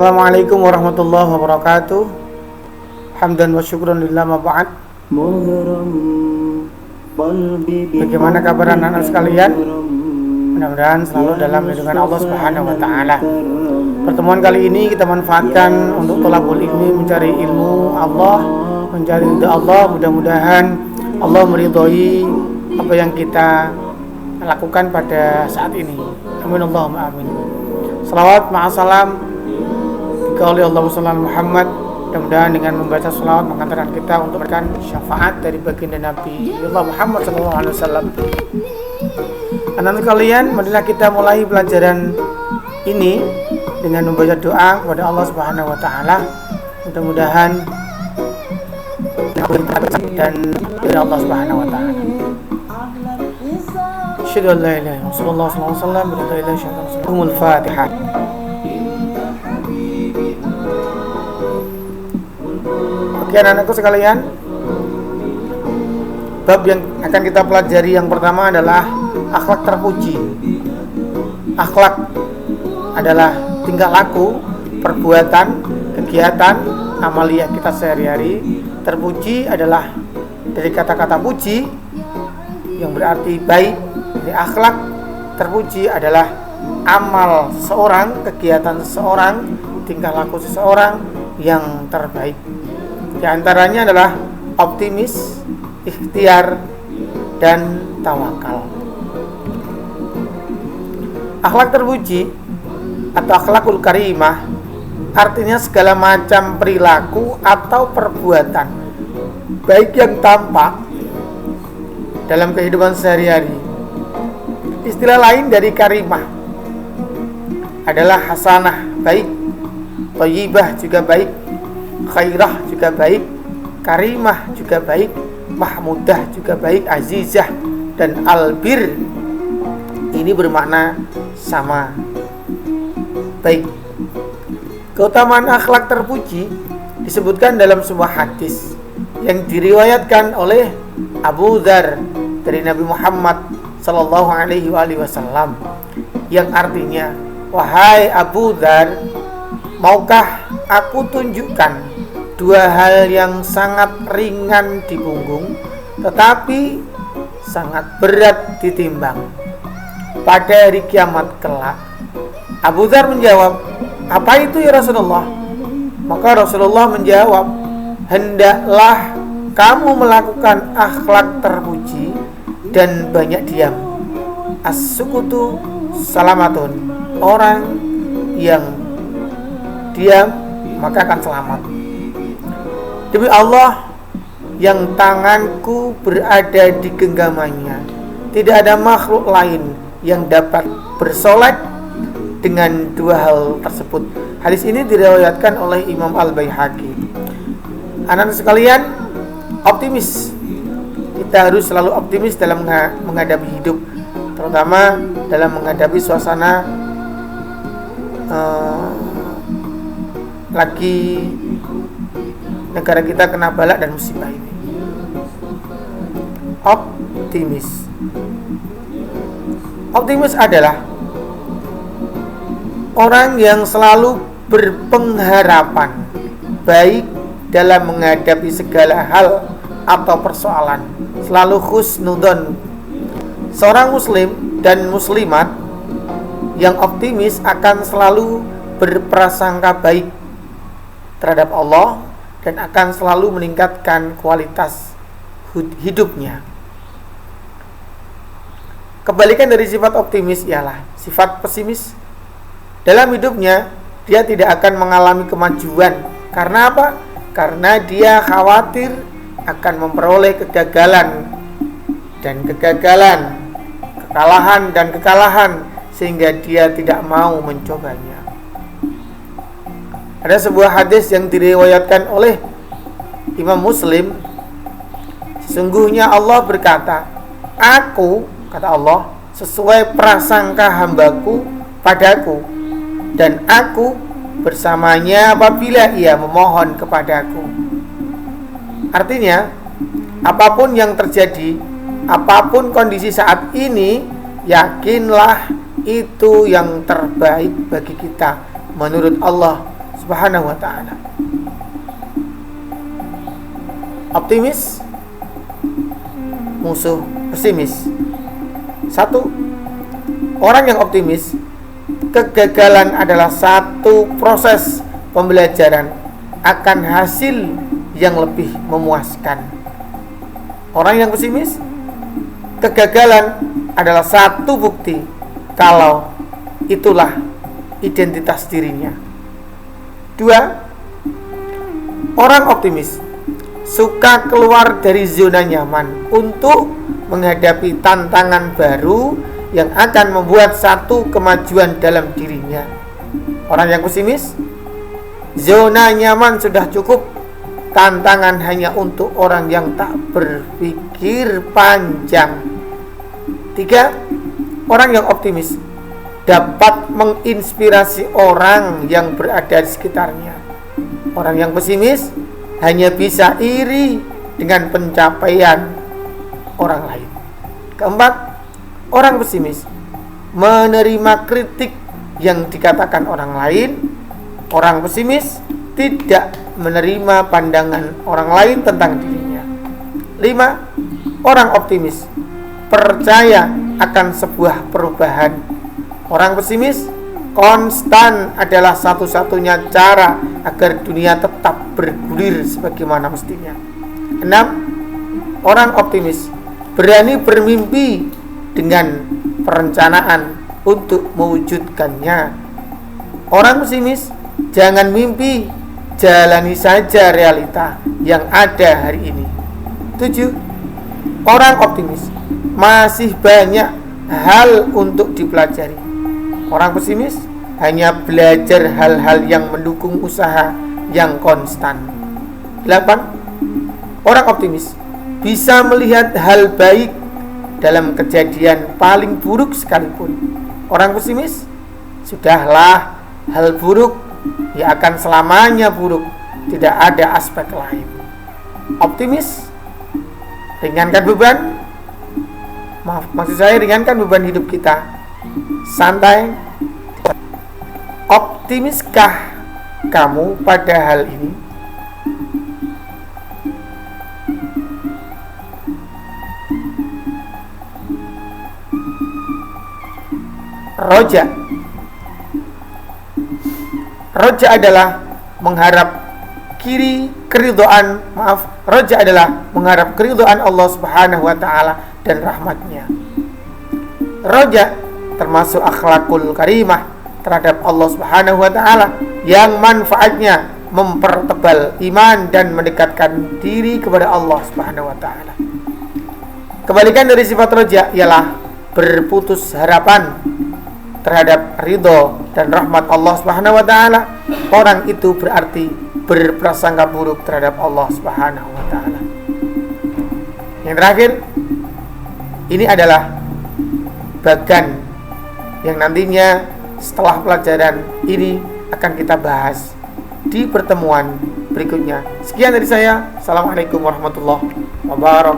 Assalamualaikum warahmatullahi wabarakatuh. Hamdan wa syukran lillah ma ba'd. Bagaimana kabar anak-anak sekalian? Mudah-mudahan selalu dalam lindungan Allah Subhanahu wa taala. Pertemuan kali ini kita manfaatkan untuk thalabul ilmi, mencari ilmu Allah, mencari ridha Allah. Mudah-mudahan Allah meridhai apa yang kita lakukan pada saat ini. Amin Allahumma amin. Salawat ma'asalam oleh Allah Muhammad. Mudah-mudahan dengan membaca salawat mengantarkan kita untuk memberikan syafaat dari baginda Nabi Allah Muhammad SAW. Anak-anak kalian, marilah kita mulai pelajaran ini dengan membaca doa kepada Allah Subhanahu wa taala. Mudah-mudahan dan dari Allah Subhanahu wa taala. Asyhadu an la ilaha illallah sallallahu alaihi wasallam wa la ilaha illallah. Al-Fatihah. Oke anak-anakku sekalian, bab yang akan kita pelajari yang pertama adalah akhlak terpuji. Akhlak adalah tingkah laku, perbuatan, kegiatan, amaliyah kita sehari-hari. Terpuji adalah dari kata-kata puji yang berarti baik. Jadi akhlak terpuji adalah amal seseorang, kegiatan seseorang, tingkah laku seseorang yang terbaik. Di antaranya adalah optimis, ikhtiar, dan tawakal. Akhlak terpuji atau akhlakul karimah artinya segala macam perilaku atau perbuatan baik yang tampak dalam kehidupan sehari-hari. Istilah lain dari karimah adalah hasanah, baik, thayyibah juga baik, khairah juga baik, karimah juga baik, mahmudah juga baik, azizah, dan albir. Ini bermakna sama, baik. Keutamaan akhlak terpuji disebutkan dalam sebuah hadis yang diriwayatkan oleh Abu Dzar dari Nabi Muhammad sallallahu alaihi wasallam, yang artinya, wahai Abu Dzar, maukah aku tunjukkan dua hal yang sangat ringan di punggung tetapi sangat berat ditimbang pada hari kiamat kelak? Abu Dzar menjawab, apa itu ya Rasulullah? Maka Rasulullah menjawab, hendaklah kamu melakukan akhlak terpuji dan banyak diam. As-sukutu salamatun, orang yang diam maka akan selamat. Demi Allah yang tanganku berada di genggamannya, tidak ada makhluk lain yang dapat bersolek dengan dua hal tersebut. Hadis ini diriwayatkan oleh Imam Al-Baihaqi. Anak-anak sekalian, optimis. Kita harus selalu optimis dalam menghadapi hidup, terutama dalam menghadapi suasana lagi negara kita kena balak dan musibah ini. Optimis adalah orang yang selalu berpengharapan baik dalam menghadapi segala hal atau persoalan, selalu husnudzon. Seorang muslim dan muslimat yang optimis akan selalu berprasangka baik terhadap Allah dan akan selalu meningkatkan kualitas hidupnya. Kebalikan dari sifat optimis ialah sifat pesimis. Dalam hidupnya dia tidak akan mengalami kemajuan. Karena apa? Karena dia khawatir akan memperoleh kegagalan, kekalahan dan kekalahan, sehingga dia tidak mau mencobanya. Ada sebuah hadis yang diriwayatkan oleh Imam Muslim. Sesungguhnya Allah berkata, aku, kata Allah, sesuai prasangka hambaku padaku, dan aku bersamanya apabila ia memohon kepadaku. Artinya, apapun yang terjadi, apapun kondisi saat ini, yakinlah itu yang terbaik bagi kita menurut Allah Subhanahu wa ta'ala. Optimis musuh pesimis. Satu, orang yang optimis, kegagalan adalah satu proses pembelajaran akan hasil yang lebih memuaskan. Orang yang pesimis, kegagalan adalah satu bukti kalau itulah identitas dirinya. Dua, orang optimis suka keluar dari zona nyaman untuk menghadapi tantangan baru yang akan membuat satu kemajuan dalam dirinya. Orang yang pesimis, zona nyaman sudah cukup, tantangan hanya untuk orang yang tak berpikir panjang. Tiga, orang yang optimis dapat menginspirasi orang yang berada di sekitarnya. Orang yang pesimis hanya bisa iri dengan pencapaian orang lain. Keempat, orang pesimis menerima kritik yang dikatakan orang lain. Orang pesimis tidak menerima pandangan orang lain tentang dirinya. 5. Orang optimis percaya akan sebuah perubahan. Orang pesimis konstan adalah satu-satunya cara agar dunia tetap bergulir sebagaimana mestinya. 6. Orang optimis berani bermimpi dengan perencanaan untuk mewujudkannya. Orang pesimis jangan mimpi, jalani saja realita yang ada hari ini. 7. Orang optimis masih banyak hal untuk dipelajari. Orang pesimis hanya belajar hal-hal yang mendukung usaha yang konstan. 8. Orang optimis bisa melihat hal baik dalam kejadian paling buruk sekalipun. Orang pesimis, sudahlah, hal buruk ya akan selamanya buruk, tidak ada aspek lain. Optimis ringankan beban, maksud saya ringankan beban hidup kita. Santai. Optimiskah kamu pada hal ini? Roja adalah mengharap Roja adalah mengharap keridhaan Allah Subhanahu wa ta'ala dan rahmatnya. Roja termasuk akhlakul karimah terhadap Allah Subhanahu wa ta'ala yang manfaatnya mempertebal iman dan mendekatkan diri kepada Allah Subhanahu wa ta'ala. Kebalikan dari sifat roja ialah berputus harapan terhadap ridho dan rahmat Allah Subhanahu wa ta'ala. Orang itu berarti berprasangka buruk terhadap Allah Subhanahu wa ta'ala. Yang terakhir, ini adalah bagan yang nantinya setelah pelajaran ini akan kita bahas di pertemuan berikutnya. Sekian dari saya. Assalamualaikum warahmatullahi wabarakatuh.